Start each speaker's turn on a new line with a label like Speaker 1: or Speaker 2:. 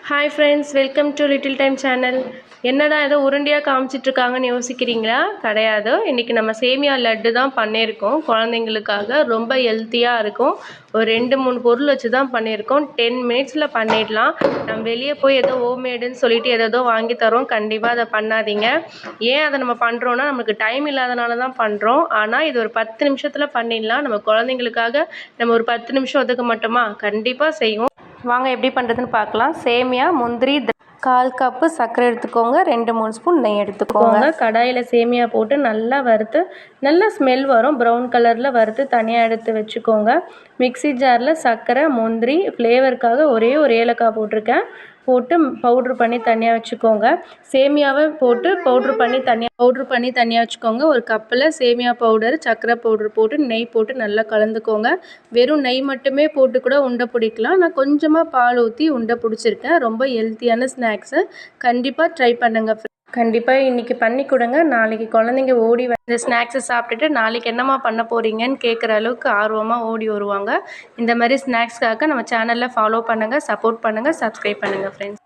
Speaker 1: Hi friends, welcome to little time channel. என்னடா ஏதோ உருண்டையாக காமிச்சிட்ருக்காங்கன்னு யோசிக்கிறீங்களா? கிடையாது. இன்றைக்கி நம்ம சேமியா லட்டு தான் பண்ணியிருக்கோம். குழந்தைங்களுக்காக ரொம்ப ஹெல்த்தியாக இருக்கும். ஒரு 2-3 பொருள் வச்சு தான் பண்ணியிருக்கோம். 10 மினிட்ஸில் பண்ணிடலாம். நம்ம வெளியே போய் ஏதோ ஹோம்மேடுன்னு சொல்லிட்டு ஏதோ வாங்கி தரோம். கண்டிப்பாக அதை பண்ணாதீங்க. ஏன் அதை நம்ம பண்ணுறோன்னா, நமக்கு டைம் இல்லாதனால தான் பண்ணுறோம். ஆனால் இது ஒரு 10 நிமிஷத்தில் பண்ணிடலாம். நம்ம குழந்தைங்களுக்காக நம்ம ஒரு 10 நிமிஷம் ஒதுக்க மாட்டோமா? கண்டிப்பாக செய்வோம். வாங்க எப்படி பண்ணுறதுன்னு பார்க்கலாம். சேமியா, முந்திரி, 1/4 கப்பு சர்க்கரை எடுத்துக்கோங்க. 2-3 ஸ்பூன் நெய் எடுத்துக்கோங்க. கடாயில் சேமியா போட்டு நல்லா வறுத்து, நல்லா ஸ்மெல் வரும். ப்ரௌன் கலரில் வறுத்து தனியாக எடுத்து வச்சுக்கோங்க. மிக்ஸி ஜாரில் சர்க்கரை, முந்திரி, ஃப்ளேவருக்காக ஒரே ஒரு ஏலக்காய் போட்டிருக்கேன். போட்டு பவுட்ரு பண்ணி தனியாக வச்சுக்கோங்க. சேமியாவை போட்டு பவுட்ரு பண்ணி தனியாக வச்சுக்கோங்க. ஒரு கப்பில் சேமியா பவுடர், சர்க்கரை பவுட்ரு போட்டு நெய் போட்டு நல்லா கலந்துக்கோங்க. வெறும் நெய் மட்டுமே போட்டு கூட உருண்டை பிடிக்கலாம். நான் கொஞ்சமாக பால் ஊற்றி உருண்டை பிடிச்சிருக்கேன். ரொம்ப ஹெல்த்தியான ஸ்நாக்ஸு. கண்டிப்பாக ட்ரை பண்ணுங்கள். கண்டிப்பாக இன்றைக்கி பண்ணி கொடுங்க. நாளைக்கு குழந்தைங்க ஓடி வந்து ஸ்நாக்ஸை சாப்பிட்டுட்டு நாளைக்கு என்னம்மா பண்ண போகிறீங்கன்னு கேட்குற அளவுக்கு ஆர்வமாக ஓடி வருவாங்க. இந்த மாதிரி ஸ்நாக்ஸ்க்காக நம்ம சேனலில் ஃபாலோ பண்ணுங்கள், சப்போர்ட் பண்ணுங்கள், சப்ஸ்கிரைப் பண்ணுங்கள் ஃப்ரெண்ட்ஸ்.